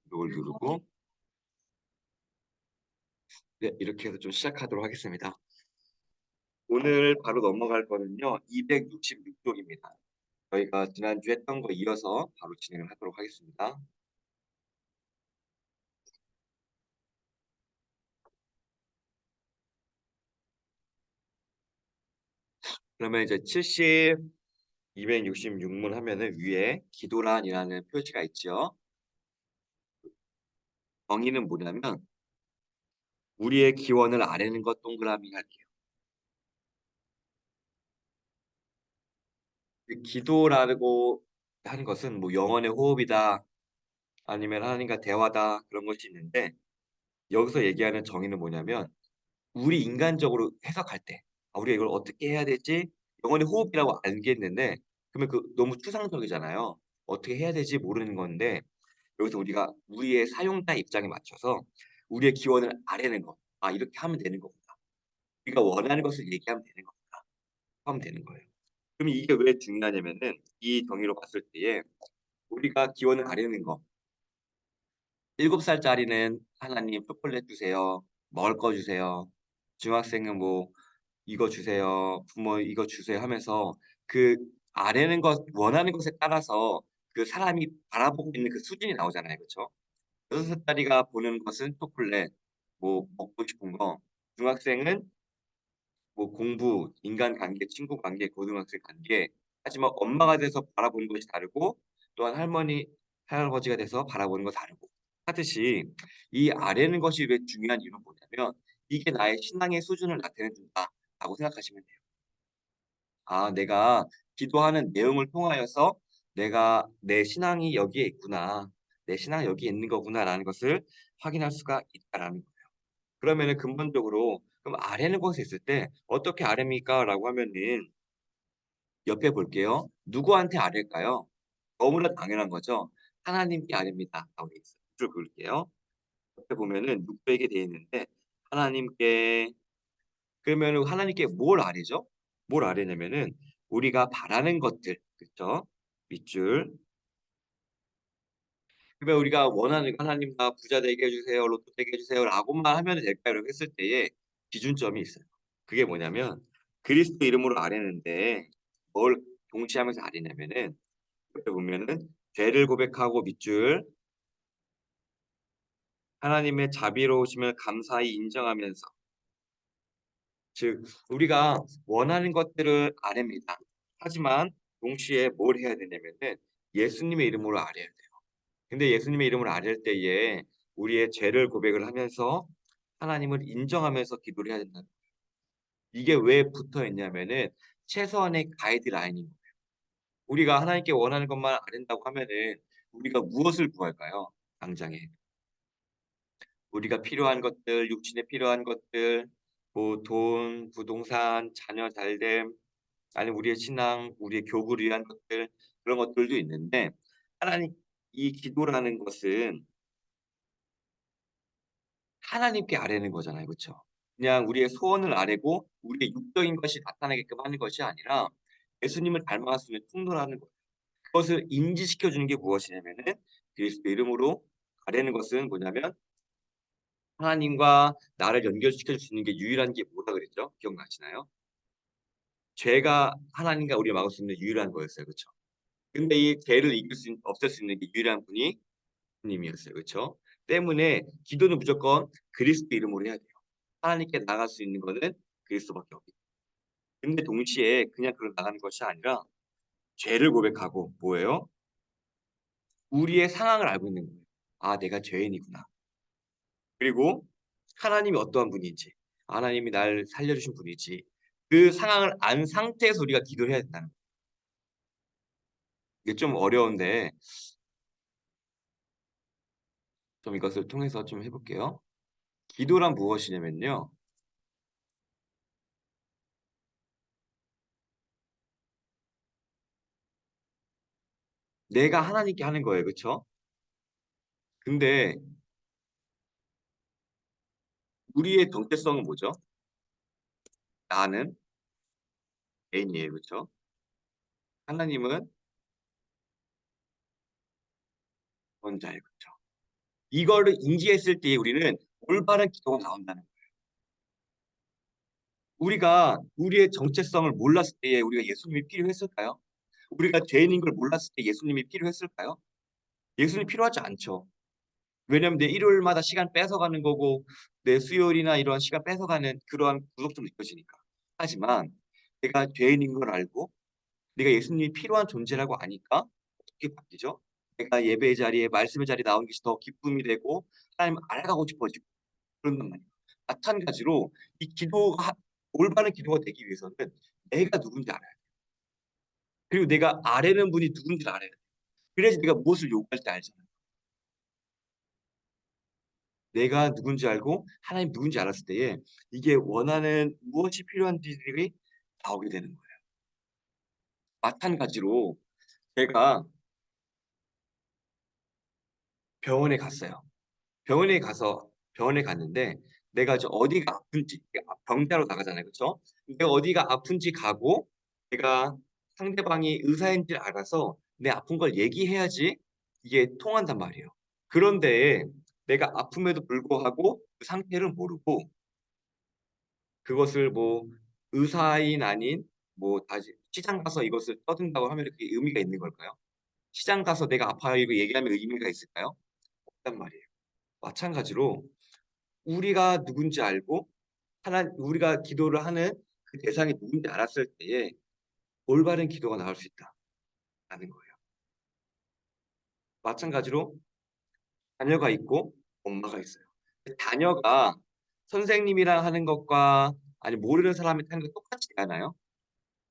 이걸 누르고 네, 이렇게 해서 좀 시작하도록 하겠습니다. 오늘 바로 넘어갈 거는요. 266쪽입니다. 저희가 지난주 했던 거 이어서 바로 진행을 하도록 하겠습니다. 그러면 이제 266문 하면은 위에 기도란이라는 표시가 있죠. 정의는 뭐냐면 우리의 기원을 아래는 것 동그라미 할게요. 그 기도라고 하는 것은 뭐 영혼의 호흡이다 아니면 하나님과 대화다 그런 것이 있는데 여기서 얘기하는 정의는 뭐냐면 우리 인간적으로 해석할 때 우리가 이걸 어떻게 해야 될지 영혼의 호흡이라고 알겠는데 그러면 그 너무 추상적이잖아요. 어떻게 해야 될지 모르는 건데 여기서 우리가 우리의 사용자 입장에 맞춰서 우리의 기원을 아래는 거. 이렇게 하면 되는 거구나. 우리가 원하는 것을 얘기하면 되는 거구나. 하면 되는 거예요. 그럼 이게 왜 중요하냐면은 이 정의로 봤을 때에 우리가 기원을 아래는 거. 7살짜리는 하나님 초콜릿 주세요. 먹을 거 주세요. 중학생은 뭐 이거 주세요. 부모 이거 주세요 하면서 그 아래는 것 원하는 것에 따라서 그 사람이 바라보고 있는 그 수준이 나오잖아요. 그쵸? 6살짜리가 보는 것은 초콜릿, 뭐 먹고 싶은 거. 중학생은 뭐 공부, 인간관계, 친구 관계, 고등학생 관계. 하지만 엄마가 돼서 바라보는 것이 다르고 또한 할머니, 할아버지가 돼서 바라보는 거 다르고 하듯이 이 아래는 것이 왜 중요한 이유는 뭐냐면 이게 나의 신앙의 수준을 나타내 준다라고 생각하시면 돼요. 내가 기도하는 내용을 통하여서 내가 내 신앙이 여기에 있구나. 내 신앙이 여기에 있는 거구나라는 것을 확인할 수가 있다라는 거예요. 그러면은 근본적으로 그럼 아래는 것이 있을 때 어떻게 아래입니까?라고 하면은 옆에 볼게요. 누구한테 아래일까요? 너무나 당연한 거죠. 하나님께 아래입니다.라고 돼 있어요. 쭉 그을게요. 옆에 보면은 누구에게 돼 있는데 하나님께 그러면은 하나님께 뭘 아뢰죠? 뭘 아뢰냐면은 우리가 바라는 것들, 그쵸? 밑줄. 그러면 우리가 원하는 하나님 나 부자 되게 해 주세요. 로또 되게 해 주세요라고만 하면 될까요? 이렇게 했을 때에 기준점이 있어요. 그게 뭐냐면 그리스도 이름으로 아뢰는데 뭘 동시하면서 아뢰냐면은 옆에 보면은 죄를 고백하고 밑줄 하나님의 자비로우심을 감사히 인정하면서 즉 우리가 원하는 것들을 아뢰입니다. 하지만 동시에 뭘 해야 되냐면은 예수님의 이름으로 아뢰야 돼요. 근데 예수님의 이름으로 아뢰을 때에 우리의 죄를 고백을 하면서 하나님을 인정하면서 기도를 해야 된다. 이게 왜 붙어 있냐면은 최소한의 가이드라인인 거예요. 우리가 하나님께 원하는 것만 아뢰는다고 하면은 우리가 무엇을 구할까요? 당장에 우리가 필요한 것들, 육신에 필요한 것들, 뭐 돈, 부동산, 자녀 잘됨, 아니면 우리의 신앙, 우리의 교구를 위한 것들 그런 것들도 있는데 하나님 이 기도라는 것은 하나님께 아뢰는 거잖아요. 그쵸? 그냥 우리의 소원을 아뢰고 우리의 육적인 것이 나타나게끔 하는 것이 아니라 예수님을 닮아갈 수 있는 통로라는 거예요. 그것을 인지시켜 주는 게 무엇이냐면은 그리스도 이름으로 아뢰는 것은 뭐냐면 하나님과 나를 연결시켜 줄 수 있는 게 유일한 게 뭐라 그랬죠? 기억나시나요? 죄가 하나님과 우리를 막을 수 있는 유일한 거였어요. 그쵸? 근데 이 죄를 없앨 수 있는 게 유일한 분이 주님이었어요. 그쵸? 때문에 기도는 무조건 그리스도 이름으로 해야 돼요. 하나님께 나갈 수 있는 거는 그리스도밖에 없기 때문에. 근데 동시에 그냥 그런 나가는 것이 아니라 죄를 고백하고 뭐예요? 우리의 상황을 알고 있는 거예요. 내가 죄인이구나. 그리고 하나님이 어떠한 분인지, 하나님이 날 살려주신 분이지. 그 상황을 안 상태에서 우리가 기도를 해야 된다는 거예요. 이게 좀 어려운데 좀 이것을 통해서 좀 해볼게요. 기도란 무엇이냐면요. 내가 하나님께 하는 거예요. 그쵸? 근데 우리의 정체성은 뭐죠? 나는 개인이에요. 그쵸? 하나님은 원자예요. 그쵸? 이거를 인지했을 때에 우리는 올바른 기도가 나온다는 거예요. 우리가 우리의 정체성을 몰랐을 때에 우리가 예수님이 필요했을까요? 우리가 죄인인 걸 몰랐을 때 예수님이 필요했을까요? 예수님이 필요하지 않죠. 왜냐하면 내 일요일마다 시간 뺏어가는 거고 내 수요일이나 이런 시간 뺏어가는 그러한 구속좀 느껴지니까. 하지만 내가 죄인인 걸 알고 내가 예수님이 필요한 존재라고 아니까 어떻게 바뀌죠? 내가 예배의 자리에 말씀의 자리에 나오는 것이 더 기쁨이 되고 하나님을 알아가고 싶어지고 그런단 말이에요. 마찬가지로 이 기도가 올바른 기도가 되기 위해서는 내가 누군지 알아야 돼요. 그리고 내가 아뢰는 분이 누군지를 알아야 돼요. 그래야지 내가 무엇을 요구할 때 알잖아요. 내가 누군지 알고 하나님 누군지 알았을 때에 이게 원하는 무엇이 필요한지들이 나오게 되는 거예요. 마찬가지로 제가 병원에 갔어요. 병원에 갔는데 내가 어디가 아픈지 병자로 나가잖아요. 그쵸? 내가 어디가 아픈지 가고 내가 상대방이 의사인지를 알아서 내 아픈 걸 얘기해야지 이게 통한단 말이에요. 그런데 내가 아픔에도 불구하고 그 상태를 모르고 그것을 뭐 의사인 아닌 뭐 다시 시장 가서 이것을 떠든다고 하면 그게 의미가 있는 걸까요? 시장 가서 내가 아파요 이거 얘기하면 의미가 있을까요? 없단 말이에요. 마찬가지로 우리가 누군지 알고 우리가 기도를 하는 그 대상이 누군지 알았을 때에 올바른 기도가 나올 수 있다라는 거예요. 마찬가지로 자녀가 있고 엄마가 있어요. 자녀가 선생님이랑 하는 것과 아니 모르는 사람이 하는 거 똑같이 대하나요?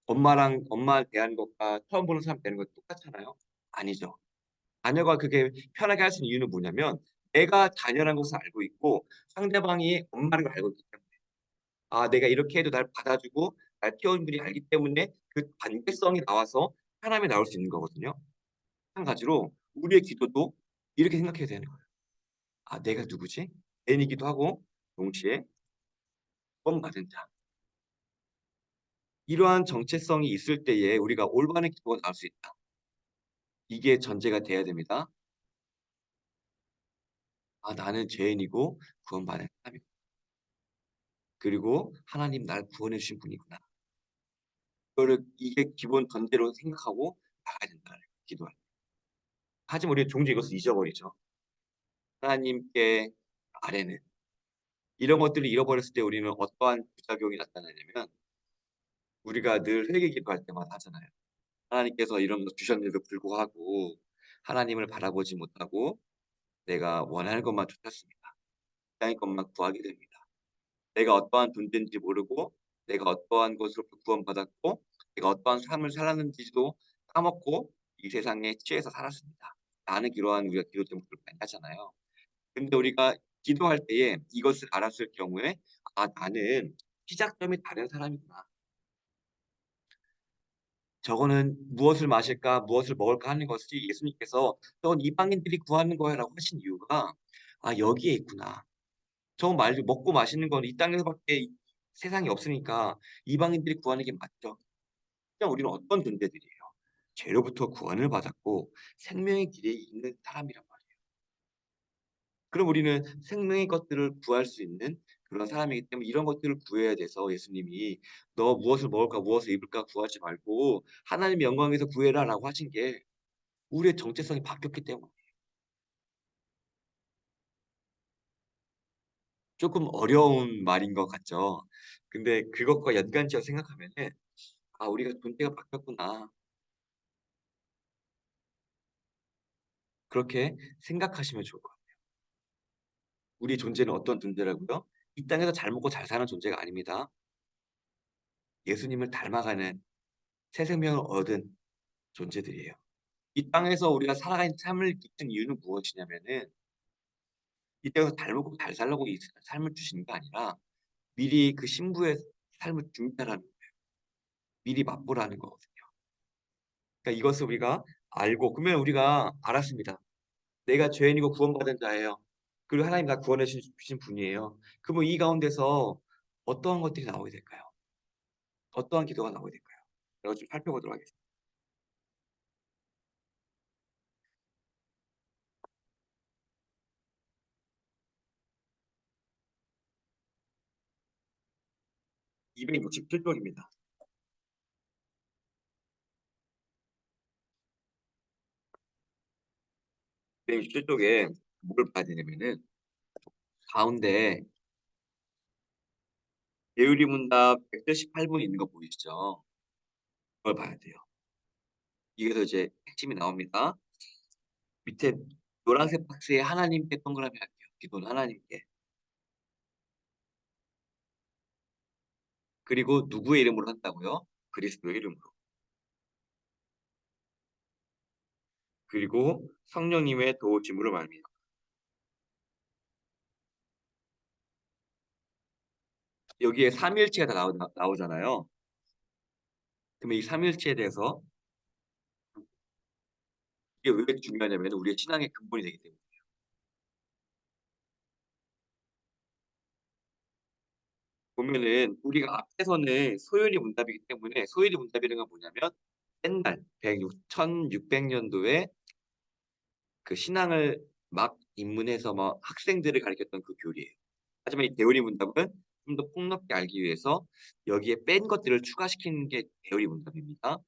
엄마 대하는 것과 처음 보는 사람 대하는 것 똑같잖아요? 아니죠. 자녀가 그게 편하게 할 수 있는 이유는 뭐냐면 내가 자녀라는 것을 알고 있고 상대방이 엄마라는 걸 알고 있기 때문에. 아 내가 이렇게 해도 날 받아주고 날 키워준 분이 알기 때문에 그 관계성이 나와서 사람이 나올 수 있는 거거든요. 마찬가지로 우리의 기도도 이렇게 생각해야 되는 거예요. '아 내가 누구지?' 죄인이기도 하고 동시에 구원받은 자. 이러한 정체성이 있을 때에 우리가 올바른 기도가 나올 수 있다. 이게 전제가 돼야 됩니다. '아 나는 죄인이고 구원받은 사람이고 그리고 하나님 날 구원해 주신 분이구나.' 이거를 이게 기본 전제로 생각하고 나가야 된다는 거예요 기도할 때. 하지만 우리는 종종 이것을 잊어버리죠. 하나님께 아뢰는 이런 것들을 잃어버렸을 때 우리는 어떠한 부작용이 나타나냐면 우리가 늘 회개 기도할 때마다 하잖아요. 하나님께서 이런 거 주셨는데도 불구하고 하나님을 바라보지 못하고 내가 원하는 것만 쫓았습니다. 땅의 것만 구하게 됩니다. 내가 어떠한 존재인지 모르고 내가 어떠한 것으로부터 구원받았고 내가 어떠한 삶을 살았는지도 까먹고 이 세상에 취해서 살았습니다. 라는 이러한 우리가 기도 제목들을 많이 하잖아요. 근데 우리가 기도할 때에 이것을 알았을 경우에 '아 나는 시작점이 다른 사람이구나. 저거는 무엇을 마실까 무엇을 먹을까 하는 것이 예수님께서 "저건 이방인들이 구하는 거야."라고 하신 이유가 '아 여기에 있구나. 저거 말고 먹고 마시는 건 이 땅에서밖에 세상에 없으니까 이방인들이 구하는 게 맞죠.' 그냥 우리는 어떤 존재들이에요? 죄로부터 구원을 받았고 생명의 길에 있는 사람이란 말이에요. 그럼 우리는 생명의 것들을 구할 수 있는 그런 사람이기 때문에 이런 것들을 구해야 돼서 예수님이 "너 무엇을 먹을까 무엇을 입을까 구하지 말고 하나님의 영광 위해서 구해라."라고 하신 게 우리의 정체성이 바뀌었기 때문에 쪼끔 어려운 말인 것 같죠. 근데 그것과 연관지어 생각하면은 '아 우리가 존재가 바뀌었구나.' 그렇게 생각하시면 좋을 것 같아요. 우리의 존재는 어떤 존재라고요? 이 땅에서 잘 먹고 잘 사는 존재가 아닙니다. 예수님을 닮아가는 새 생명을 얻은 존재들이에요. 이 땅에서 우리가 살아가는 삶을 이끈 이유는 무엇이냐면은 이 땅에서 잘 먹고 잘 살려고 이 삶을 주시는 게 아니라 미리 그 신부의 삶을 준비하라는 미리 맛보라는 거거든요. 그러니까 이것을 우리가 알고 그러면 우리가 알았습니다. 내가 죄인이고 구원받은 자예요. 그리고 하나님 나 구원해 주신 분이에요. 그러면 이 가운데서 어떠한 것들이 나오게 될까요? 어떠한 기도가 나오게 될까요? 제가 좀 살펴보도록 하겠습니다. 267쪽입니다. 267쪽에 뭘 봐야 되냐면은 가운데 예율이 문답 118분 있는 거 보이시죠? 그걸 봐야 돼요. 여기서 이제 핵심이 나옵니다. 밑에 노란색 박스에 하나님께 동그라미 할게요. 기도는 하나님께. 그리고 누구의 이름으로 한다고요? 그리스도의 이름으로. 그리고 성령님의 도우심으로 말미암아. 여기에 삼일체가 다 나오잖아요. 그러면 이 삼일체에 대해서 이게 왜 중요하냐면 우리의 신앙의 근본이 되기 때문에. 보면은 우리가 앞에서는 소요리 문답이기 때문에 소요리 문답이라는 건 뭐냐면 옛날 1600년도에 그 신앙을 막 입문해서 뭐 학생들을 가르쳤던 그 교리예요. 하지만 이 대오리 문답은 좀 더 폭넓게 알기 위해서 여기에 뺀 것들을 추가시키는 게 대오리 문답입니다.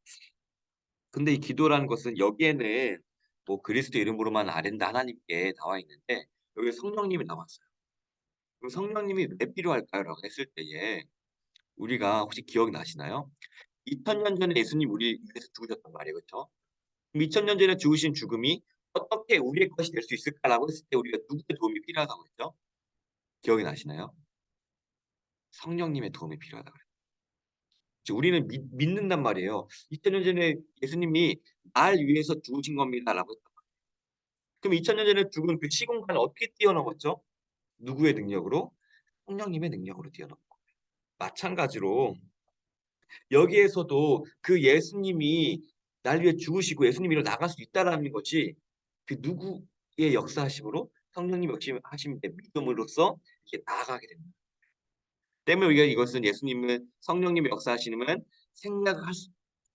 근데 이 기도라는 것은 여기에는 뭐 그리스도 이름으로만 아랜다 하나님께 나와 있는데 여기 성령님이 나왔어요. 그럼 성령님이 왜 필요할까요? 라고 했을 때에 우리가 혹시 기억나시나요? 2000년 전에 예수님 우리 위해서 죽으셨단 말이에요. 그렇죠? 2000년 전에 죽으신 죽음이 어떻게 우리의 것이 될 수 있을까라고 했을 때 우리가 누구의 도움이 필요하다고 했죠? 기억이 나시나요? 성령님의 도움이 필요하다고 그랬죠. 우리는 믿는단 말이에요. 2000년 전에 예수님이 날 위해서 죽으신 겁니다라고 했단 말이에요. 그럼 2000년 전에 죽은 그 시공간을 어떻게 뛰어넘었죠? 누구의 능력으로? 성령님의 능력으로 뛰어넘은 거예요. 마찬가지로 여기에서도 그 예수님이 날 위해 죽으시고 예수님이 나갈 수 있다라는 것이 그 누구의 역사하심으로 성령님 역사하심의 믿음으로써 이렇게 나아가게 됩니다. 때문에 우리가 이것은 예수님은 성령님의 역사하시는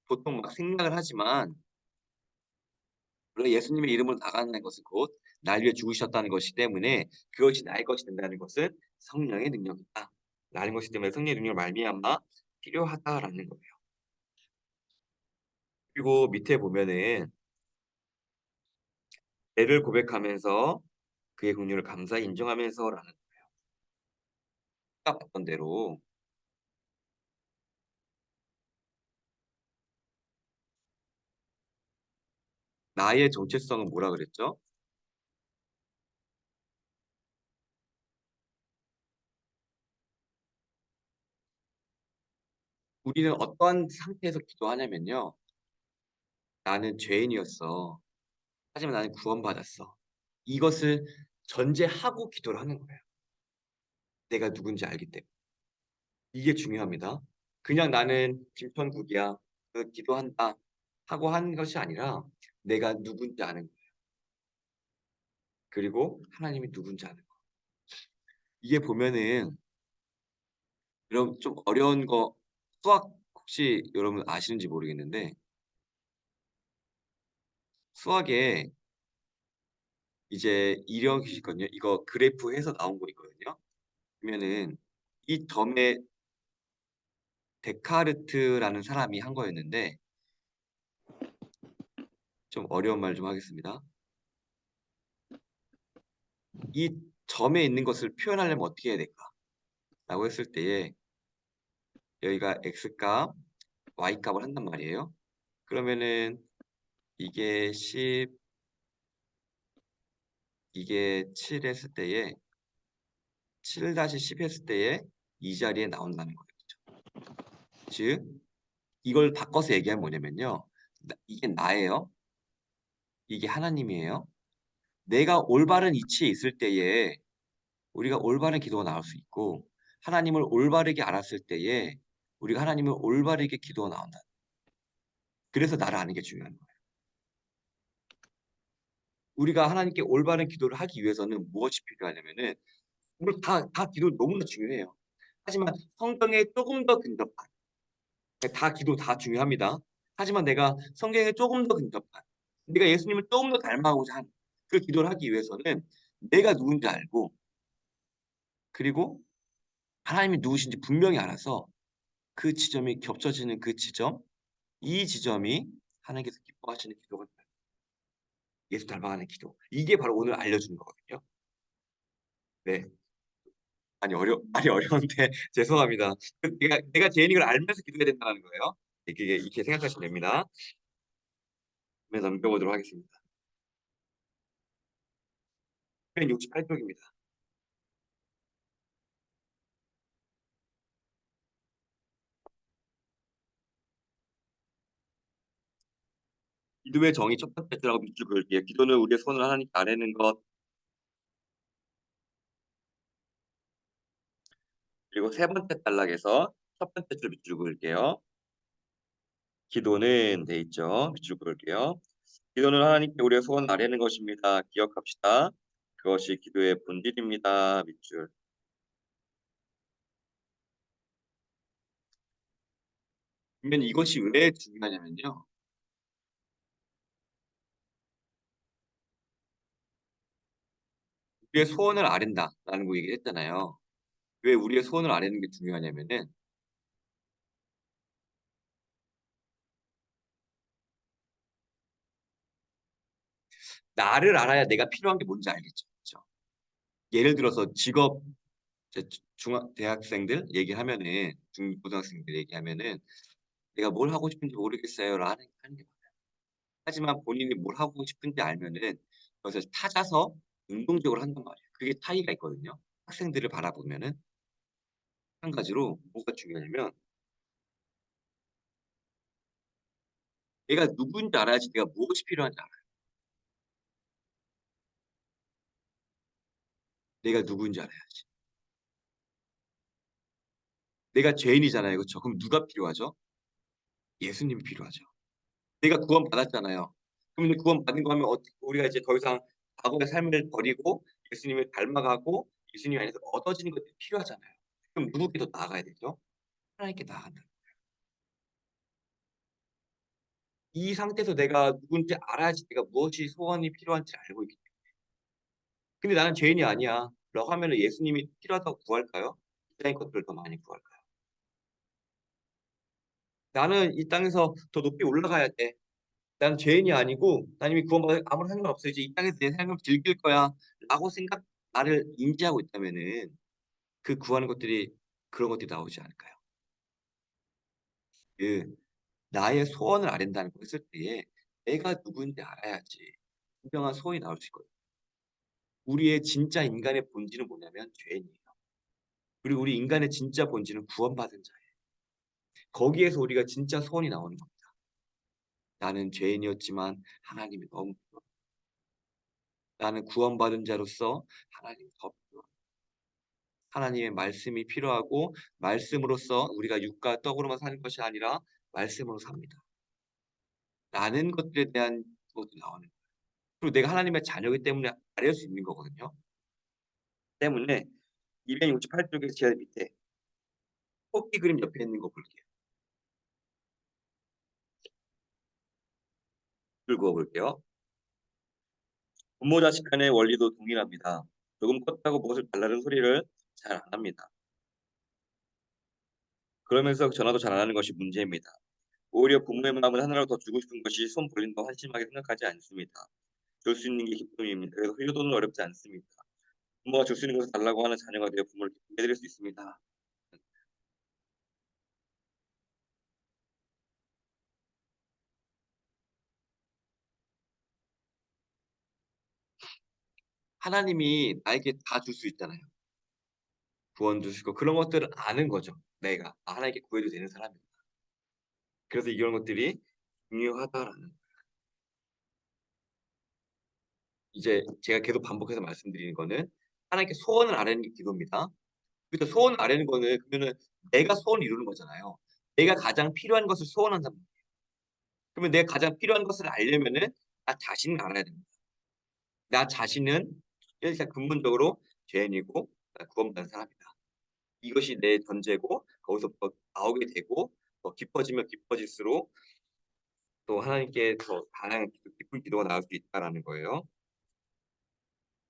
보통 막 생각을 하지만 물론 예수님의 이름으로 나가는 것은 곧 날 위해 죽으셨다는 것이기 때문에 그것이 나의 것이 된다는 것은 성령의 능력이다. 라는 것이기 때문에 성령의 능력을 말미암아 필요하다라는 거예요. 그리고 밑에 보면은 죄를 고백하면서 그의 긍휼을 감사히 인정하면서라는 아까 봤던 대로 나의 정체성은 뭐라 그랬죠? 우리는 어떠한 상태에서 기도하냐면요. 나는 죄인이었어. 하지만 나는 구원받았어. 이것을 전제하고 기도를 하는 거예요. 내가 누군지 알기 때문에. 이게 중요합니다. 그냥 나는 김천국이야. 기도한다. 하고 하는 것이 아니라 내가 누군지 아는 거. 그리고 하나님이 누군지 아는 거. 이게 보면은 여러분 좀 어려운 거 수학 혹시 여러분 아시는지 모르겠는데 수학에 이제 이력이 있거든요. 이거 그래프 해서 나온 거 있거든요. 그러면은 이 점의 데카르트라는 사람이 한 거였는데 좀 어려운 말 좀 하겠습니다. 이 점에 있는 것을 표현하려면 어떻게 해야 될까? 라고 했을 때에 여기가 x값, y값을 한단 말이에요. 그러면은 이게 10, 이게 7 했을 때에 7-10 했을 때에 이 자리에 나온다는 거죠. 즉 이걸 바꿔서 얘기하면 뭐냐면요. 이게 나예요. 이게 하나님이에요. 내가 올바른 위치에 있을 때에 우리가 올바른 기도가 나올 수 있고 하나님을 올바르게 알았을 때에 우리가 하나님을 올바르게 기도가 나온다. 그래서 나를 아는 게 중요한 거예요. 우리가 하나님께 올바른 기도를 하기 위해서는 무엇이 필요하냐면은 물론 다 기도 너무나 중요해요. 하지만 성경에 조금 더 근접한 다 기도 다 중요합니다. 하지만 내가 성경에 조금 더 근접한 내가 예수님을 조금 더 닮아가고자 하는 그 기도를 하기 위해서는 내가 누군지 알고 그리고 하나님이 누구신지 분명히 알아서 그 지점이 겹쳐지는 그 지점, 이 지점이 하나님께서 기뻐하시는 기도가 돼요. 예수 닮아가는 기도. 이게 바로 오늘 알려주는 거거든요. 네. 많이 어려운데 죄송합니다. 내가 죄인인 걸 알면서 기도해야 된다는 거예요. 그게 이렇게 생각하시면 됩니다. 네, 넘겨보도록 하겠습니다. 268쪽입니다. 기도의 정의 첫 번째 줄하고 밑줄 그을게요. 기도는 우리의 손을 하나님께 아뢰는 것. 그리고 세 번째 단락에서 첫 번째 줄 밑줄 그을게요. 기도는 돼 있죠. 밑줄 그을게요. 기도는 하나님께 우리의 소원 아뢰는 것입니다. 기억합시다. 그것이 기도의 본질입니다. 밑줄. 그러면 이것이 왜 중요하냐면요. 우리의 소원을 아랜다라는 거 얘기했잖아요. 왜 우리의 소원을 아뢰는 게 중요하냐면은 나를 알아야 내가 필요한 게 뭔지 알겠죠. 그죠? 예를 들어서 직업 이제 중학 대학생들 얘기하면은 중고등학생들 얘기하면은 "내가 뭘 하고 싶은지 모르겠어요."라는 하는 게 많아요. 하지만 본인이 뭘 하고 싶은지 알면은 그것을 찾아서 능동적으로 한단 말이에요. 그게 차이가 있거든요. 학생들을 바라보면은 한 가지로 뭐가 중요하냐면 내가 누군지 알아야지 내가 무엇이 필요한지 알아요. 내가 누군지 알아야지. 내가 죄인이잖아요. 그쵸? 그럼 누가 필요하죠? 예수님이 필요하죠. 내가 구원받았잖아요. 그럼 이제 구원받은 거 하면 우리가 이제 더 이상 과거의 삶을 버리고 예수님을 닮아가고 예수님 안에서 얻어지는 것들이 필요하잖아요. 그럼 누구께 더 나아가야 되죠? 하나님께 나아간다. 이 상태에서 내가 누군지 알아야지 내가 무엇이 소원이 필요한지 알고 있기 때문에. 근데 '나는 죄인이 아니야.' 라고 하면은 예수님이 필요하다고 구할까요? 이 땅의 것들을 더 많이 구할까요? '나는 이 땅에서 더 높이 올라가야 돼. 나는 죄인이 아니고 난 이미 구원받아 아무런 상관없어. 이제 이 땅에서 내 삶을 즐길 거야.'라고 나를 인지하고 있다면은 그 구하는 것들이 그런 것들이 나오지 않을까요? 그 나의 소원을 아랜다는 거 했을 때에 내가 누구인지 알아야지 분명한 소원이 나올 수 있거든요. 우리의 진짜 인간의 본질은 뭐냐면 죄인이에요. 그리고 우리 인간의 진짜 본질은 구원받은 자예요. 거기에서 우리가 진짜 소원이 나오는 겁니다. 나는 죄인이었지만 하나님이 너무 필요해. 나는 구원받은 자로서 하나님이 더 필요해. 하나님의 말씀이 필요하고 말씀으로써 우리가 육과 떡으로만 사는 것이 아니라 말씀으로 삽니다. 라는 것들에 대한 것도 나오는 거예요. 그리고 내가 하나님의 자녀이기 때문에 아뢰을 수 있는 거거든요. 때문에 268 쪽에 제일 밑에 토끼 그림 옆에 있는 거 볼게요. 글 그어 볼게요. 부모 자식 간의 원리도 동일합니다. 조금 컸다고 무엇을 달라는 소리를 잘 안 합니다. 그러면서 전화도 잘 안 하는 것이 문제입니다. 오히려 부모의 마음을 하나라도 더 주고 싶은 것이 손 벌린다고 한심하게 생각하지 않습니다. 줄 수 있는 게 기쁨입니다. 그래서 효도는 어렵지 않습니다. 부모가 줄 수 있는 것을 달라고 하는 자녀가 되어 부모를 기쁘게 해드릴 수 있습니다. 하나님이 나에게 다 줄 수 있잖아요. 구원 주시고 그런 것들을 아는 거죠. 내가 하나님께 구해도 되는 사람이다. 그래서 이런 것들이 중요하다라는 이제 제가 계속 반복해서 말씀드리는 거는 하나님께 소원을 아뢰는 게 기도입니다. 그죠? 소원을 아뢰는 거는 그러면은 내가 소원을 이루는 거잖아요. 내가 가장 필요한 것을 소원한단 말이에요. 그러면 내가 가장 필요한 것을 알려면은 나 자신을 알아야 됩니다. 나 자신은 일단 근본적으로 죄인이고 나 구원받은 사람이다. 이것이 내 전제고 거기서부터 나오게 되고 더 깊어지면 깊어질수록 또 하나님께 더 다양한 깊은 기도가 나올 수 있다라는 거예요.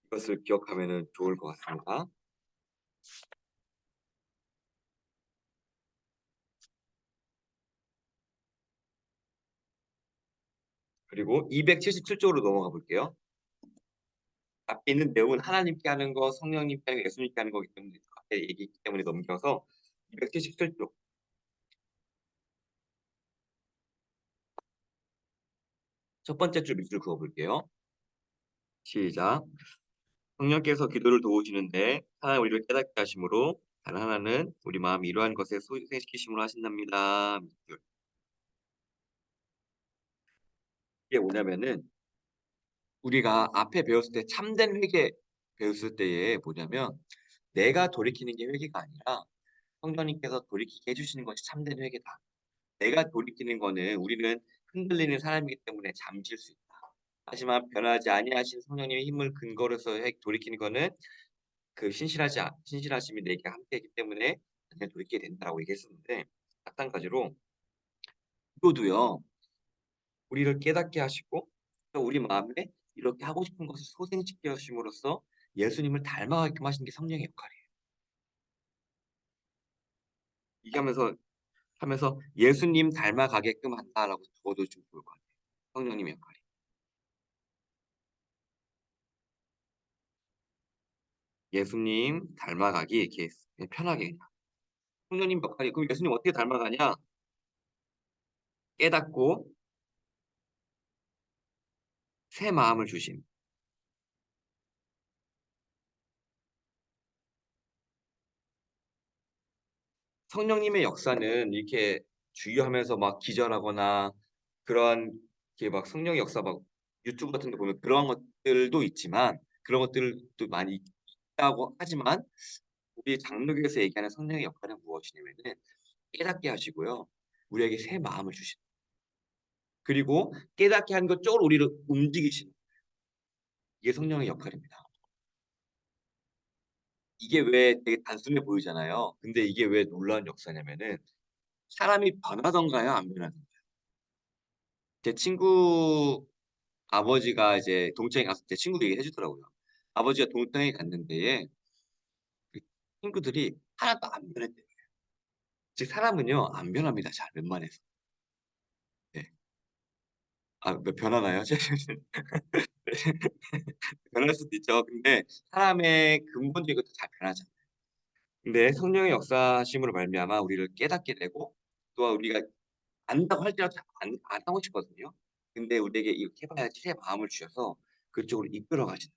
이것을 기억하면은 좋을 것 같습니다. 그리고 277쪽으로 넘어가 볼게요. 앞에 있는 내용은 하나님께 하는 거, 성령님께 하는 거, 예수님께 하는 거기 때문에 앞에 얘기했기 때문에 넘겨서 277쪽 첫 번째 줄 밑줄 그어 볼게요. 시작. 성령께서 기도를 도우시는데 하나님 우리를 깨닫게 하심으로 다른 하나는 우리 마음 이러한 것에 소생시키심으로 하신답니다. 밑줄. 이게 뭐냐면은 우리가 앞에 배웠을 때 참된 회개 배웠을 때에 뭐냐면 내가 돌이키는 게 회개가 아니라 성령님께서 돌이키게 해 주시는 것이 참된 회개다. 내가 돌이키는 거는 우리는 흔들리는 사람이기 때문에 잠실 수 있다. 하지만 변하지 아니하신 성령님의 힘을 근거로서 돌이키는 거는 그 신실하심이 내게 함께했기 때문에 그냥 돌이키게 된다라고 얘기했었는데 마찬가지로 기도도요. 우리를 깨닫게 하시고 또 우리 마음에 이렇게 하고 싶은 것을 소생시켜 주심으로써 예수님을 닮아가게끔 하시는 게 성령의 역할이에요. 이게 하면서 '예수님 닮아가게끔 한다.'라고 적어도 좀 좋을 것 같아요. 성령님의 역할이. 예수님 닮아가기 이렇게 그냥 편하게 성령님 역할이 그럼 예수님 어떻게 닮아가냐? 깨닫고 새 마음을 주심. 성령님의 역사는 이렇게 주의하면서 막 기절하거나 그런 이렇게 막 성령의 역사 막 유튜브 같은 데 보면 그런 것들도 있지만 그런 것들도 많이 있다고 하지만 우리 장로교에서 얘기하는 성령의 역할은 무엇이냐면은 깨닫게 하시고요. 우리에게 새 마음을 주시는 그리고 깨닫게 하는 것 쪽으로 우리를 움직이시는 이게 성령의 역할입니다. 이게 왜 되게 단순해 보이잖아요. 근데 이게 왜 놀라운 역사냐면은 사람이 변하던가요? 안 변하던가요? 제 친구 아버지가 이제 동창회 갔을 때 친구도 얘기해 주더라고요. 아버지가 동창회 갔는데에 그 친구들이 하나도 안 변했대요. 즉 사람은요 안 변합니다 잘 웬만해서. 네. 아 뭐 변하나요? 변할 수도 있죠. 근데 사람의 근본적인 것도 잘 변하지 않아요. 근데 성령의 역사하심으로 말미암아 우리를 깨닫게 되고 또한 우리가 안다고 할지라도 잘 안 하고 싶거든요. 근데 우리에게 이렇게 해 봐야지 새 마음을 주셔서 그쪽으로 이끌어 가시는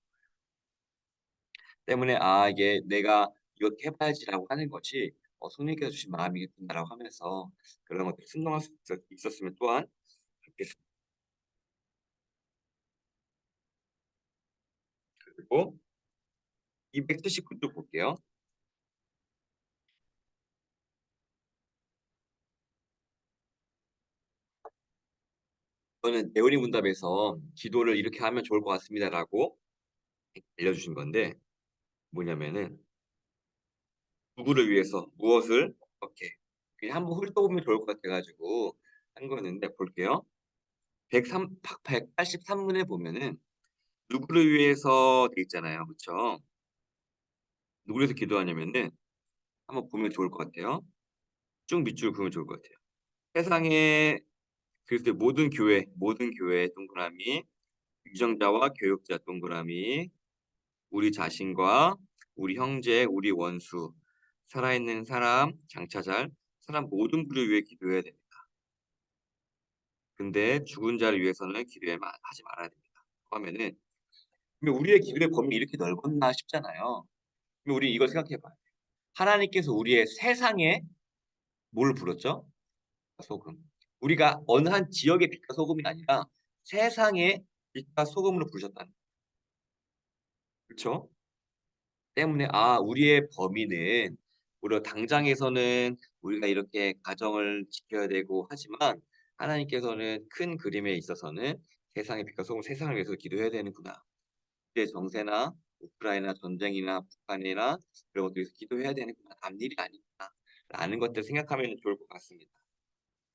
때문에 '아 이게 내가 이렇게 해 봐야지.'라고 하는 것이 '성령께서 주신 마음이겠구나.'라고 하면서 그런 것들을 순종할 수 있었으면 또한 좋겠습니다. 그리고 279쪽 볼게요. 이거는 대우리 문답에서 "기도를 이렇게 하면 좋을 것 같습니다."라고 알려주신 건데 뭐냐면은 누구를 위해서 무엇을 어떻게 그냥 한번 훑어보면 좋을 것 같아 가지고 한 거였는데 볼게요. 183 문에 보면은 누구를 위해서 돼 있잖아요. 그쵸? 누구를 위해서 기도하냐면은 한번 보면 좋을 것 같아요. 쭉 밑줄 그으면 좋을 것 같아요. 세상의 그리스도의 모든 교회 동그라미, 위정자와 교육자 동그라미, 우리 자신과 우리 형제, 우리 원수, 살아있는 사람, 장차잘, 사람 모든 부를 위해 기도해야 됩니다. 근데 죽은 자를 위해서는 하지 말아야 됩니다. 하면은 그러면 우리의 기도의 범위 이렇게 넓었나 싶잖아요. 그럼 우리 이걸 생각해 봐요. 하나님께서 우리의 세상에 뭘 불렀죠? 소금. 우리가 어느 한 지역의 빛과 소금이 아니라 세상의 빛과 소금으로 부르셨다는 그쵸? 때문에 우리의 범위는 우리가 당장에서는 우리가 이렇게 가정을 지켜야 되고 하지만 하나님께서는 큰 그림에 있어서는 세상의 빛과 소금 세상을 위해서 기도해야 되는구나. 국제 정세나 우크라이나 전쟁이나 북한이나 그런 것들 위해서 기도해야 되는구나. 남일이 아니구나. 라는 것들 생각하면 좋을 것 같습니다.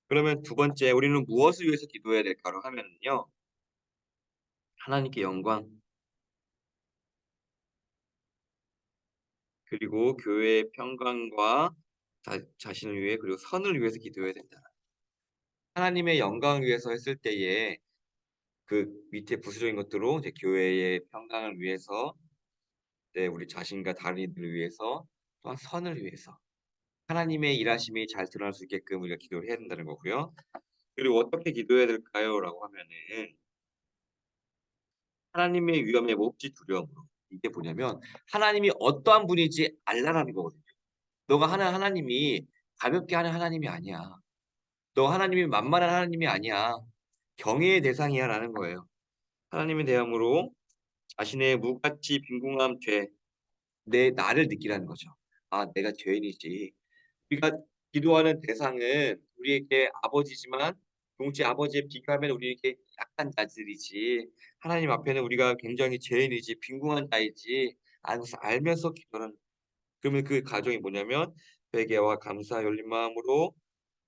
그러면 두 번째 우리는 무엇을 위해서 기도해야 될까로 하면은요. 하나님께 영광 그리고 교회의 평강과 자신을 위해 그리고 선을 위해서 기도해야 된다. 하나님의 영광을 위해서 했을 때에 그 밑에 부수적인 것들로 이제 교회의 평강을 위해서, 우리 자신과 다른 이들을 위해서, 또한 선을 위해서 하나님의 일하심이 잘 드러날 수 있게끔 우리가 기도를 해야 된다는 거고요. 그리고 어떻게 기도해야 될까요?라고 하면은 하나님의 위엄에 몹시 두려움으로. 이게 뭐냐면 하나님이 어떠한 분인지 알라라는 거거든요. 너가 하는 하나님이 가볍게 하는 하나님이 아니야. 너 하나님이 만만한 하나님이 아니야. 경외의 대상이야라는 거예요. 하나님에 대함으로 자신의 무가치 빈궁함 죄, 내 나를 느끼라는 거죠. 아, 내가 죄인이지. 우리가 기도하는 대상은 우리에게 아버지지만 동시에 아버지에 비교하면 우리에게 약한 자들이지, 하나님 앞에는 우리가 굉장히 죄인이지 빈궁한 자이지 하는 것을 알면서 기도하는. 그러면 그 가정이 뭐냐면 회개와 감사 열린 마음으로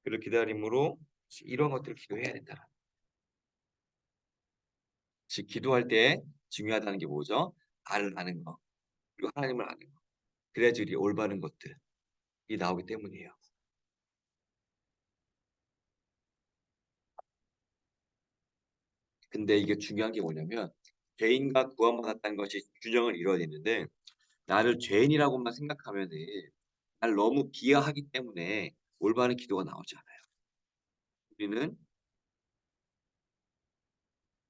그를 기다림으로 이런 것들을 기도해야 된다. 즉 기도할 때 중요하다는 게 뭐죠? 나를 아는 거, 그리고 하나님을 아는 거. 그래야지 우리 올바른 것들이 나오기 때문이에요. 근데 이게 중요한 게 뭐냐면 죄인과 구원받았다는 것이 균형을 이루어야 되는데 나를 죄인이라고만 생각하면은 날 너무 비하하기 때문에 올바른 기도가 나오지 않아요. 우리는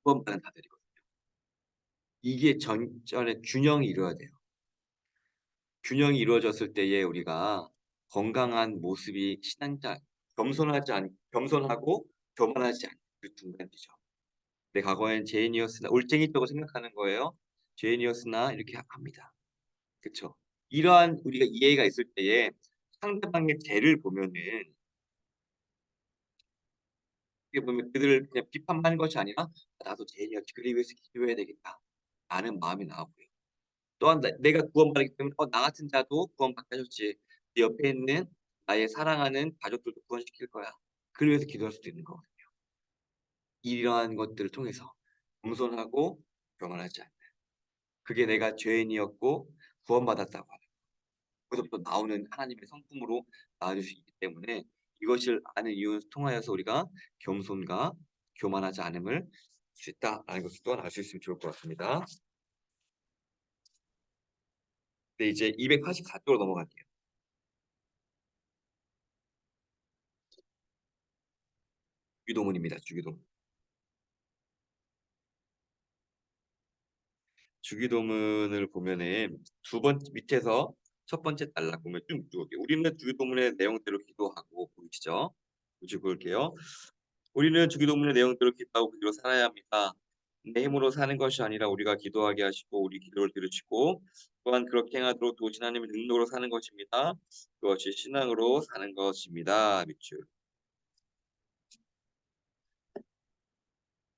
구원받은 자들이거든요. 이게 전전에 균형이 이루어야 돼요. 균형이 이루어졌을 때에 우리가 건강한 모습이 신앙자, 겸손하고 교만하지 않은 그 중간이죠. 내 과거엔 죄인이었으나 올챙이라고 생각하는 거예요. 죄인이었으나 이렇게 합니다. 그쵸? 이러한 우리가 이해가 있을 때에 상대방의 죄를 보면은 어떻게 보면 그들을 그냥 비판하는 것이 아니라 '나도 죄인이었지. 그를 위해서 기도해야 되겠다.' 라는 마음이 나오고요. 또한 내가 구원받았기 때문에 나 같은 자도 구원받게 해 줬지. 내 옆에 있는 나의 사랑하는 가족들도 구원시킬 거야. 그를 위해서 기도할 수도 있는 거거든요. 이러한 것들을 통해서 겸손하고 교만하지 않는, 그게 내가 죄인이었고 구원받았다고 하는 거기서부터 나오는 하나님의 성품으로 나아질 수 있기 때문에 이것을 아는 이유를 통하여서 우리가 겸손과 교만하지 않음을 알 수 있다라는 것을 또한 알 수 있으면 좋을 것 같습니다. 네, 이제 284쪽으로 넘어갈게요. 주기도문입니다. 주기도문. 주기도문을 보면은 두 번째 밑에서 첫 번째 단락 보면 쭉 읽어볼게요. 우리는 주기도문의 내용대로 기도하고, 보이시죠? 쭉 읽을게요. 우리는 주기도문의 내용대로 기도하고 그대로 살아야 합니다. 내 힘으로 사는 것이 아니라 우리가 기도하게 하시고 우리 기도를 들으시고 또한 그렇게 행하도록 도우신 하나님의 능력으로 사는 것입니다. 그것이 신앙으로 사는 것입니다. 밑줄.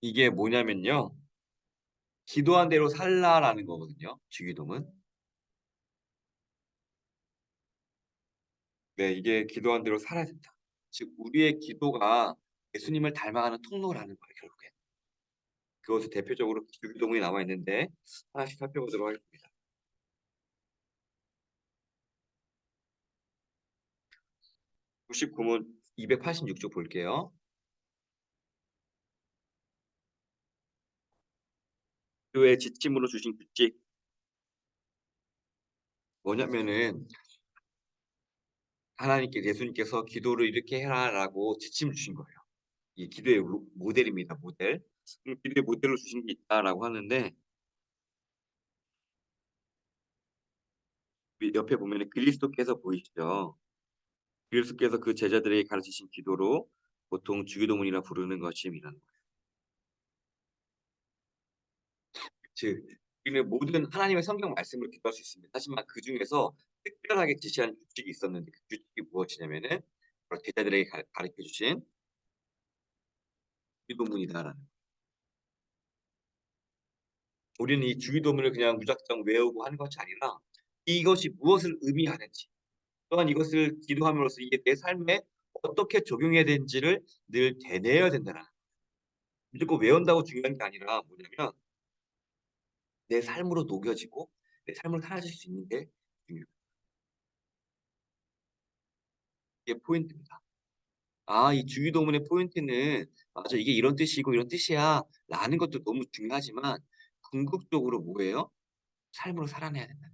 이게 뭐냐면요. 기도한 대로 살라라는 거거든요. 주기도문. 네, 이게 기도한 대로 살아야 된다. 즉 우리의 기도가 예수님을 닮아가는 통로라는 거예요, 결국엔. 그것을 대표적으로 주기도문이 나와 있는데 하나씩 살펴보도록 하겠습니다. 99문 286쪽 볼게요. 기도의 지침으로 주신 규칙 뭐냐면은 하나님께 예수님께서 기도를 이렇게 해라라고 지침을 주신 거예요. 이 기도의 모델입니다. 모델. 기도의 모델로 주신 게 있다라고 하는데 옆에 보면은 그리스도께서 보이시죠? 그리스도께서 그 제자들에게 가르치신 기도로 보통 주기도문이라 부르는 것임이라는 거예요. 즉 우리는 모든 하나님의 성경 말씀으로 기도할 수 있습니다. 하지만 그중에서 특별하게 지시한 규칙이 있었는데 그 규칙이 무엇이냐면은 바로 제자들에게 가르쳐 주신 주기도문이다라는 거예요. 우리는 이 주기도문을 그냥 무작정 외우고 하는 것이 아니라 이것이 무엇을 의미하는지, 또한 이것을 기도함으로써 이게 내 삶에 어떻게 적용해야 되는지를 늘 되뇌어야 된다는 거예요. 무조건 외운다고 중요한 게 아니라 뭐냐면 내 삶으로 녹여지고 내 삶으로 사라질 수 있는 게 중요해요. 이게 포인트입니다. 아, 이 주기도문의 포인트는 맞아. 이게 이런 뜻이고 이런 뜻이야. 라는 것도 너무 중요하지만 궁극적으로 뭐예요? 삶으로 살아내야 된다.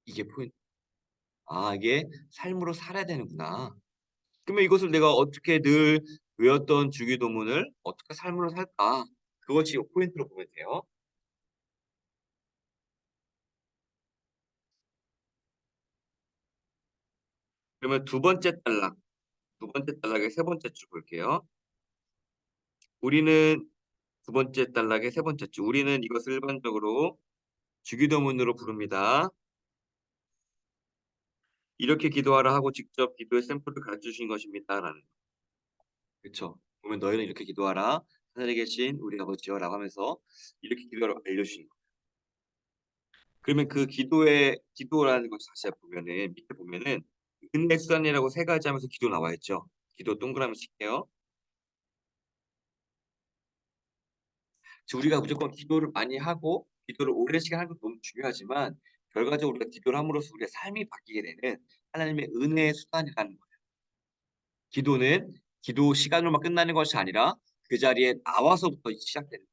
이게 포인트. 아, 이게 삶으로 살아야 되는구나. 그러면 이것을 내가 어떻게 늘 외웠던 주기도문을 어떻게 삶으로 살까? 그것이 포인트로 보면 돼요. 그러면 두 번째 단락의 세 번째 줄 볼게요. 우리는 두 번째 단락의 세 번째 줄. 우리는 이것을 일반적으로 주기도문으로 부릅니다. 이렇게 기도하라 하고 직접 기도의 샘플을 가르쳐 주신 것입니다라는. 그쵸. 보면 "너희는 이렇게 기도하라. 하늘에 계신 우리 아버지여"라고 하면서 이렇게 기도하라고 알려주신 거예요. 그러면 그 기도라는 것 자체에 보면은 밑에 보면은 은혜 수단이라고 세 가지 하면서 기도 나와 있죠. 기도 동그라미 칠게요. 우리가 무조건 기도를 많이 하고 기도를 오랜 시간 하는 것도 너무 중요하지만 결과적으로 우리가 기도를 함으로써 우리의 삶이 바뀌게 되는 하나님의 은혜의 수단이라는 거예요. 기도는 기도 시간으로만 끝나는 것이 아니라 그 자리에 나와서부터 시작되는,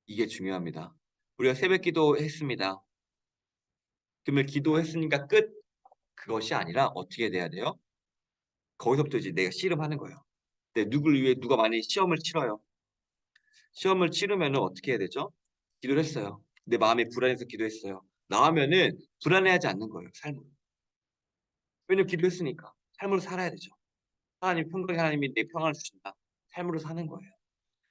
이게 중요합니다. 우리가 새벽 기도했습니다. 그러면 기도했으니까 끝, 그것이 아니라 어떻게 돼야 돼요? 거기서부터 이제 내가 씨름하는 거예요. 누구를 위해 누가 만약에 시험을 치러요. 시험을 치르면은 어떻게 해야 되죠? 기도를 했어요. 내 마음이 불안해서 기도했어요. 나오면은 불안해하지 않는 거예요, 삶으로. 왜냐면 기도했으니까. 삶으로 살아야 되죠. 하나님 평강의 하나님이 내 평안을 주신다. 삶으로 사는 거예요.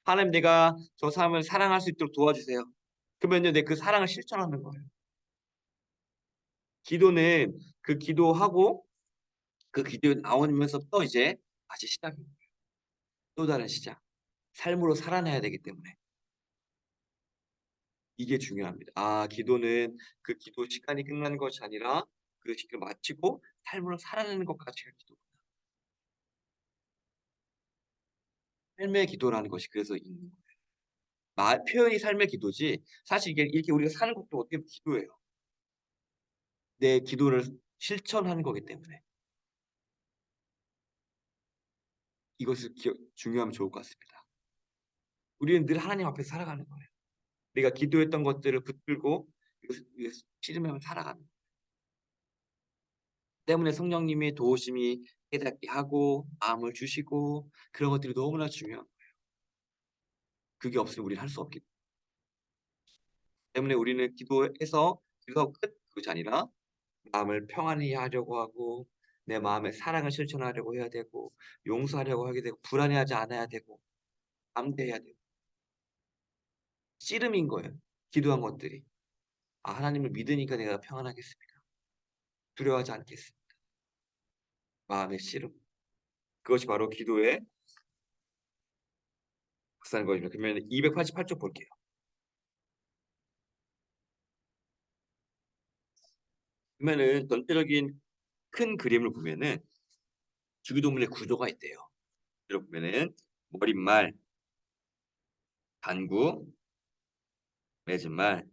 하나님, 내가 저 사람을 사랑할 수 있도록 도와주세요. 그러면요, 내 그 사랑을 실천하는 거예요. 기도는 그 기도하고 그 기도에 나오면서부터 이제 다시 시작입니다. 또 다른 시작. 삶으로 살아내야 되기 때문에 이게 중요합니다. 아, 기도는 그 기도 시간이 끝나는 것이 아니라 그 시간을 마치고 삶으로 살아내는 것까지가 기도구나. 삶의 기도라는 것이 그래서 있는 거예요. 말 표현이 삶의 기도지 사실 이게 이렇게 우리가 사는 것도 어떻게 보면 기도예요. 내 기도를 실천하는 거기 때문에 이것을 중요하면 좋을 것 같습니다. 우리는 늘 하나님 앞에서 살아가는 거예요. 내가 기도했던 것들을 붙들고 이것을 씨름하며 살아가는 거예요. 때문에 성령님의 도우심이 깨닫게 하고 마음을 주시고 그런 것들이 너무나 중요한 거예요. 그게 없으면 우리는 할 수 없기 때문에 우리는 기도해서 기도하고 끝, 그것이 아니라 마음을 평안히 하려고 하고 내 마음의 사랑을 실천하려고 해야 되고 용서하려고 하게 되고 불안해하지 않아야 되고 담대해야 되고 씨름인 거예요. 기도한 것들이. 아, 하나님을 믿으니까 내가 평안하겠습니다. 두려워하지 않겠습니다. 마음의 씨름. 그것이 바로 기도의 박사는 것입니다. 그러면 288쪽 볼게요. 그러면은 전체적인 큰 그림을 보면은 주기도문의 구조가 있대요. 여기 보면은 머릿말, 단구, 맺은말.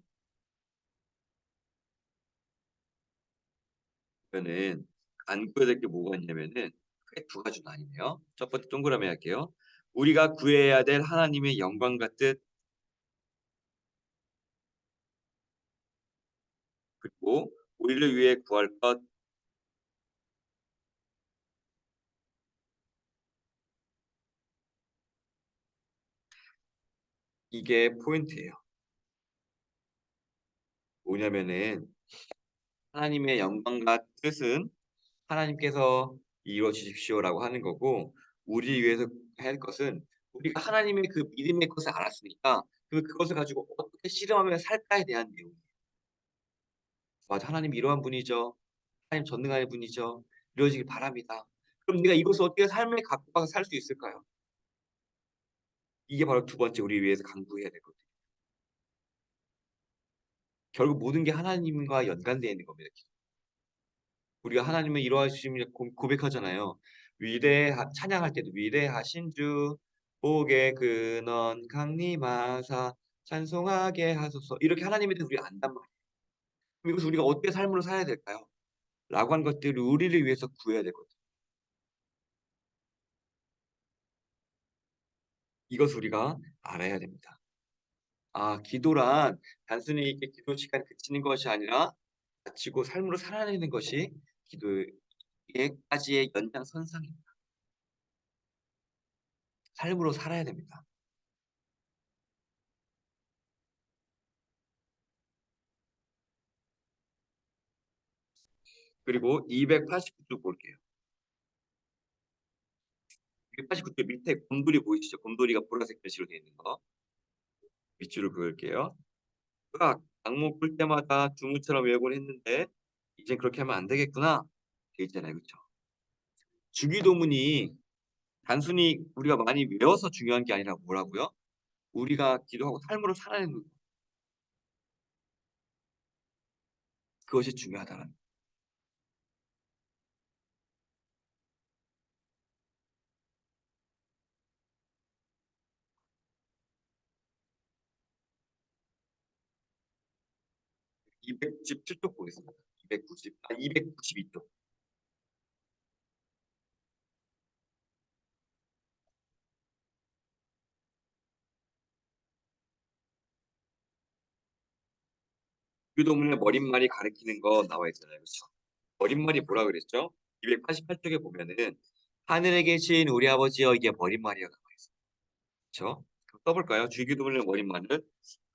그러면은 간구해야 될 게 뭐가 있냐면은 크게 두 가지로 나뉘네요. 첫 번째 동그라미 할게요. 우리가 구해야 될 하나님의 영광 같듯, 그리고 우리를 위해 구할 것. 이게 포인트예요. 뭐냐면은 하나님의 영광과 뜻은 하나님께서 이루어 주십시오라고 하는 거고 우리 위해서 할 것은 우리가 하나님의 그 믿음의 것을 알았으니까 그것을 가지고 어떻게 실험하며 살까에 대한 내용이에요. 맞아. 하나님 이러한 분이죠. 하나님 전능하신 분이죠. 이루어지길 바랍니다. 그럼 네가 이것을 어떻게 삶에 갖고 가서 살 수 있을까요? 이게 바로 두 번째 우리 위해서 강구해야 될 것들이에요. 결국 모든 게 하나님과 연관되어 있는 겁니다. 우리가 하나님의 이러하심을 고백하잖아요. 찬양할 때도 위대하신 주 복의 근원 강림하사 찬송하게 하소서, 이렇게 하나님에 대해서 우리가 안단 말이에요. 그럼 이것을 우리가 어떻게 삶으로 살아야 될까요? 라고 하는 것들을 우리를 위해서 구해야 될 것들. 이것을 우리가 알아야 됩니다. 아, 기도란 단순히 이렇게 기도 시간 그치는 것이 아니라 바치고 삶으로 살아내는 것이 기도에까지의 연장선상입니다. 삶으로 살아야 됩니다. 그리고 289쪽 볼게요. 289쪽 밑에 곰돌이 보이시죠? 곰돌이가 보라색 글씨로 되어 있는 거. 밑줄을 그을게요. 으악! 악몽 꿀 때마다 주무처럼 외우곤 했는데 이젠 그렇게 하면 안 되겠구나. 돼 있잖아요. 그쵸? 주기도문이 단순히 우리가 많이 외워서 중요한 게 아니라 뭐라고요? 우리가 기도하고 삶으로 살아내는 그것이 중요하다는. 297쪽 보겠습니다. 292쪽. 주기도문의 머릿말이 가리키는 거 나와 있잖아요. 그쵸? 머릿말이 뭐라 그랬죠? 288쪽에 보면은 하늘에 계신 우리 아버지여 이게 머릿말이라고 나와 있어요. 그쵸? 그럼 써볼까요? 주기도문의 머릿말을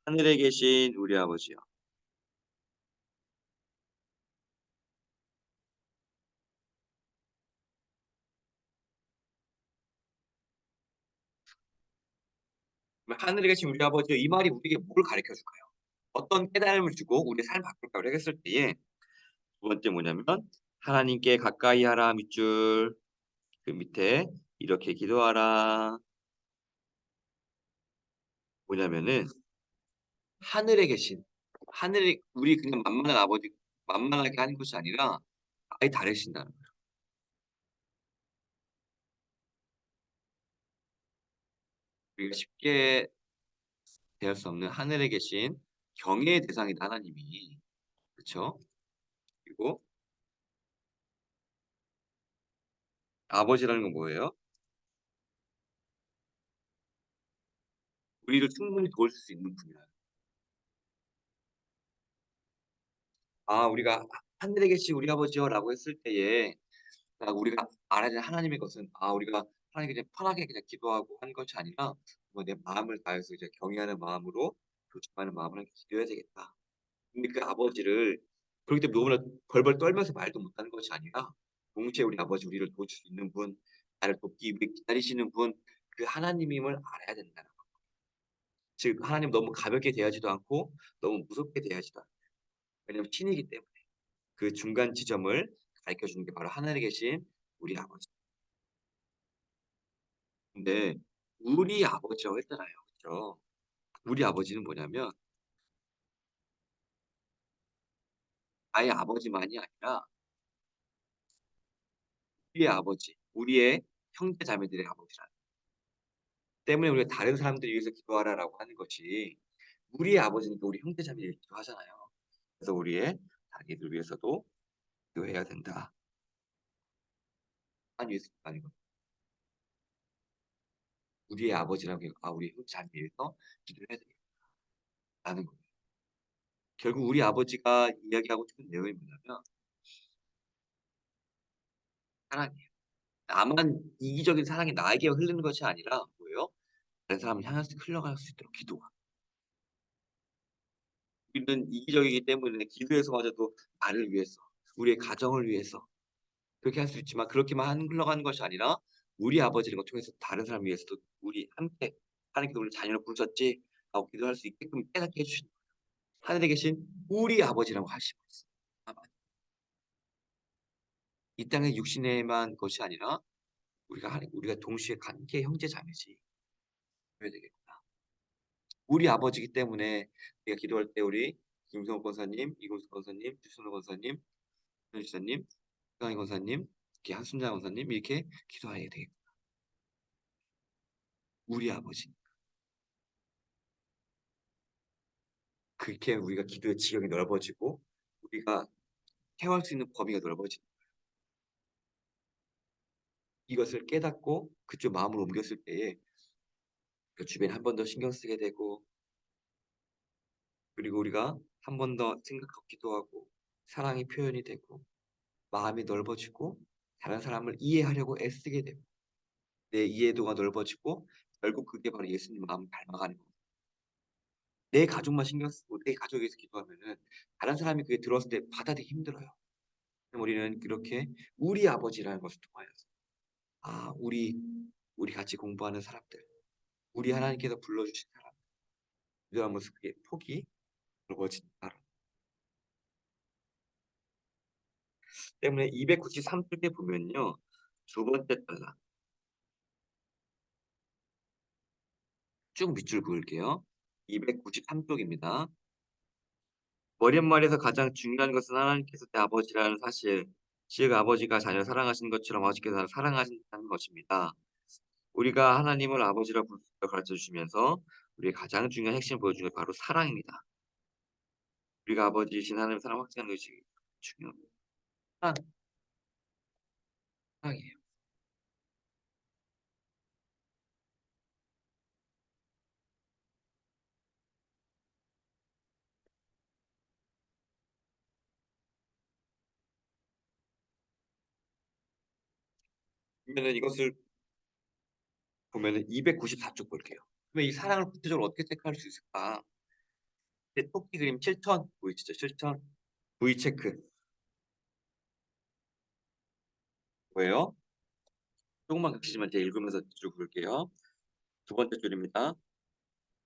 하늘에 계신 우리 아버지여. 그럼 하늘에 계신 우리 아버지여 이 말이 우리에게 뭘 가르쳐 줄까요? 어떤 깨달음을 주고 우리의 삶을 바꿀까요? 했을 때에 두 번째 뭐냐면 하나님께 가까이 하라 밑줄 그 밑에 이렇게 기도하라 뭐냐면은 하늘에 계신 하늘에 우리 그냥 만만한 아버지 만만하게 하는 것이 아니라 아예 다르신다는 거예요. 우리가 쉽게 대할 수 없는 하늘에 계신 경외의 대상이다 하나님이. 그쵸? 그리고 아버지라는 건 뭐예요? 우리를 충분히 도울 수 있는 분이야. 아 우리가 "하늘에 계신 우리 아버지여"라고 했을 때에 우리가 알아야 되는 하나님의 것은 우리가 하나님께 그냥 편하게 그냥 기도하고 하는 것이 아니라 내 마음을 다해서 이제 경외하는 마음으로 교집하는 마음으로 함께 기도해야 되겠다. 근데 그 아버지를 그렇기 때문에 너무나 벌벌 떨면서 말도 못하는 것이 아니라 동시에 우리 아버지 우리를 도우실 수 있는 분, 나를 돕기 위해 기다리시는 분 그 하나님임을 알아야 된다는 거. 즉 하나님 너무 가볍게 대하지도 않고 너무 무섭게 대하지도 않아요. 왜냐하면 신이기 때문에. 그 중간 지점을 가르쳐 주는 게 바로 하늘에 계신 우리 아버지. 근데 우리 아버지라고 했잖아요. 그죠? 우리 아버지는 뭐냐면 나의 아버지만이 아니라 우리의 아버지, 우리의 형제 자매들의 아버지라. 때문에 우리가 다른 사람들을 위해서 기도하라라고 하는 것이 우리의 아버지니까 우리 형제 자매를 위해 기도하잖아요. 그래서 우리의 자기들 위해서도 기도해야 된다. 아니 예수님 아니고 우리의 아버지라고 우리 형제 자매를 위해서 기도해야 되겠다라는 거예요. 결국 우리 아버지가 이야기하고 싶은 내용이 뭐냐면 사랑이에요. 나만 이기적인 사랑이 나에게 흐르는 것이 아니라 뭐예요? 다른 사람을 향해서 흘러갈 수 있도록 기도가. 우리는 이기적이기 때문에 기도에서마저도 나를 위해서, 우리의 가정을 위해서 그렇게 할 수 있지만 그렇게만 흘러가는 것이 아니라 우리 아버지를 통해서 다른 사람을 위해서도 우리 함께 하나님께서 우리 자녀를 부르셨지 하고 기도할 수 있게끔 깨닫게 해 주시는 거예요. 하늘에 계신 우리 아버지라고 하시고 있어요. 이 땅의 육신에만 것이 아니라 우리가 동시에 함께 형제 자매지. 그래야 되겠구나. 우리 아버지이기 때문에 우리가 기도할 때 우리 김성호 권사님, 이금수 권사님, 주순호 권사님, 현 지사님, 강희 권사님, 이렇게 한순자 권사님 이렇게 기도해야 되겠구나. 우리 아버지. 그렇게 우리가 기도의 지경이 넓어지고 우리가 케어할 수 있는 범위가 넓어지는 이것을 깨닫고 그쪽 마음으로 옮겼을 때에 그 주변에 한 번 더 신경 쓰게 되고, 그리고 우리가 한 번 더 생각하기도 하고, 사랑이 표현이 되고, 마음이 넓어지고, 다른 사람을 이해하려고 애쓰게 되고, 내 이해도가 넓어지고, 결국 그게 바로 예수님 마음을 닮아가는 거예요. 내 가족만 신경 쓰고 내 가족에 위해서 기도하면은 다른 사람이 그게 들었을 때 받아들이기 힘들어요. 그럼 우리는 그렇게 우리 아버지라는 것을 통하여서, 우리 같이 공부하는 사람들, 우리 하나님께서 불러주신 사람, 기도하면서 그게 폭이 넓어진다. 때문에 293쪽에 보면요. 두 번째 단락 쭉 밑줄 그을게요. 293쪽입니다. 머릿말에서 가장 중요한 것은 하나님께서 내 아버지라는 사실, 즉 아버지가 자녀를 사랑하시는 것처럼 아버지께서 나를 사랑하신다는 것입니다. 우리가 하나님을 아버지라 부르는 걸 가르쳐 주시면서 우리의 가장 중요한 핵심을 보여주는 게 바로 사랑입니다. 우리가 아버지이신 하나님을 사랑 확증하는 것이 중요합니다. 사랑, 사랑이에요. 그러면은 이것을 보면은 294쪽 볼게요. 그러면 이 사랑을 구체적으로 어떻게 체크할 수 있을까? 토끼 그림 7천 보이시죠? 7천 V 체크 뭐예요? 조금만 겹치지만 제가 읽으면서 쭉 볼게요. 두 번째 줄입니다.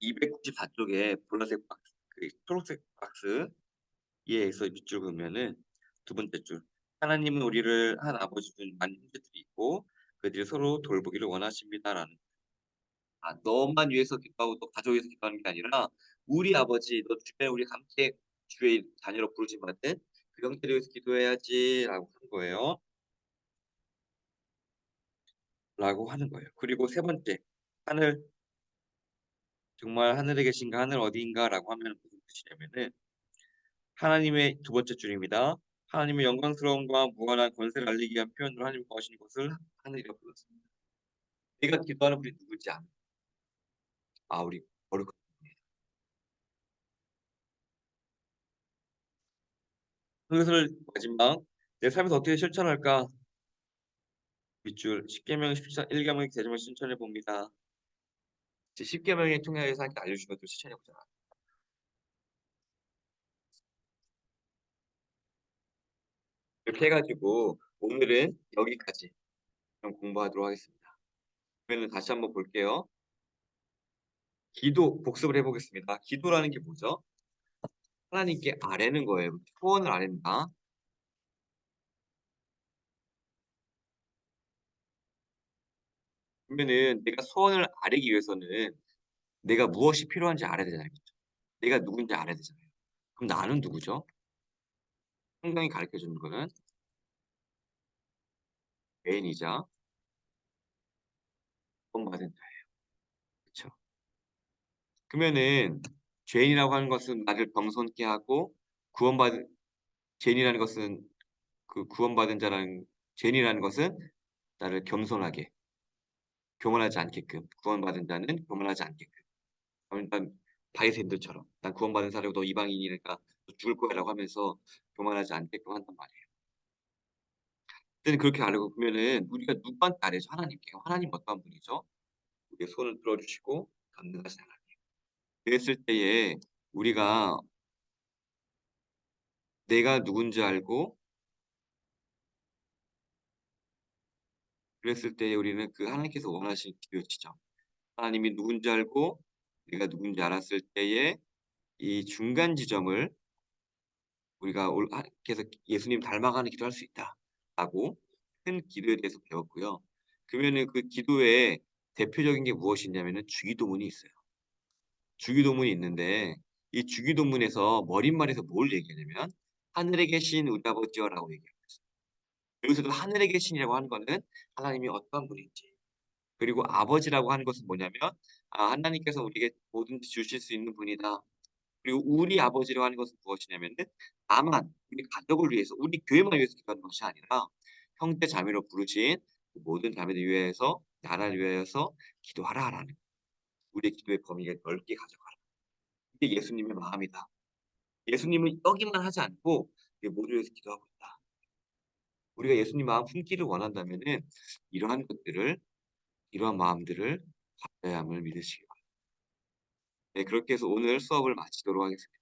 294쪽에 보라색 박스, 그 초록색 박스 위에서 밑줄 그으면은 두 번째 줄. 하나님은 우리를 한 아버지 중 많은 형제들이 있고 그들이 서로 돌보기를 원하십니다라는. 너만 위해서 기도하고 또 가족 위해서 기도하는 게 아니라 우리 아버지, 너 주변에 우리 함께 주의 자녀로 부르심 받은 그 형제를 위해서 기도해야지라고 하는 거예요. 라고 하는 거예요. 그리고 세 번째, 하늘 정말 하늘에 계신가 하늘 어디인가라고 하면 무슨 뜻이냐면은 하나님의 두 번째 줄입니다. 하나님의 영광스러움과 무한한 권세를 알리기 위한 표현으로 하나님 거하시는 것을 하늘이라 불렀습니다. 내가 기도하는 분이 누구지 않아. 우리 거룩한 분이에요. 그것을 마지막 내 삶에서 어떻게 실천할까? 밑줄 10계명 1계명 대제물 실천해 봅니다. 이제 10계명을 통해서 함께 알려주신 것들 실천해 보자. 이렇게 해가지고 오늘은 여기까지 좀 공부하도록 하겠습니다. 그러면 다시 한번 볼게요. 기도 복습을 해보겠습니다. 기도라는 게 뭐죠? 하나님께 아뢰는 거예요. 소원을 아랜다. 그러면은 내가 소원을 아뢰기 위해서는 내가 무엇이 필요한지 알아야 되잖아요. 그쵸? 내가 누군지 알아야 되잖아요. 그럼 나는 누구죠? 성경이 가르쳐 주는 거는 죄인이자 구원받은 자예요. 그쵸? 그러면은 죄인이라고 하는 것은 나를 겸손케 하고 구원받은 죄인이라는 것은 그 구원받은 자라는 죄인이라는 것은 나를 겸손하게 교만하지 않게끔 구원받은 자는 교만하지 않게끔 그러니까 바리새인들처럼 난 구원받은 사람이고 너 이방인이니까 너 죽을 거야라고 하면서 교만하지 않게끔 한단 말이에요. 근데 그렇게 하려고 그러면은 우리가 누구한테 아뢰죠? 하나님께. 하나님 어떠한 분이죠? 우리의 손을 들어주시고 감당하신 하나님. 그랬을 때에 우리가 내가 누군지 알고 그랬을 때에 우리는 그 하나님께서 원하시는 기도치죠. 하나님이 누군지 알고 내가 누군지 알았을 때에 이 중간 지점을 우리가 계속 예수님 닮아가는 기도할 수 있다라고 큰 기도에 대해서 배웠고요. 그러면은 그 기도의 대표적인 게 무엇이냐면은 주기도문이 있어요. 주기도문이 있는데 이 주기도문에서 머릿말에서 뭘 얘기하냐면 하늘에 계신 우리 아버지여라고 얘기해요. 여기서도 하늘에 계신이라고 하는 거는 하나님이 어떤 분인지 그리고 아버지라고 하는 것은 뭐냐면 하나님께서 우리에게 뭐든지 주실 수 있는 분이다. 그리고 우리 아버지라고 하는 것은 무엇이냐면은 다만 우리 가족을 위해서 우리 교회만 위해서 기도하는 것이 아니라 형제 자매로 부르신 그 모든 자매들 위해서 나라를 위하여서 기도하라라는 우리의 기도의 범위를 넓게 가져가라. 이게 예수님의 마음이다. 예수님은 여기만 하지 않고 우리 모두를 위해서 기도하고 있다. 우리가 예수님 마음 품기를 원한다면은 이러한 것들을, 이러한 마음들을 가져야 함을 믿으시기 바랍니다. 네, 그렇게 해서 오늘 수업을 마치도록 하겠습니다.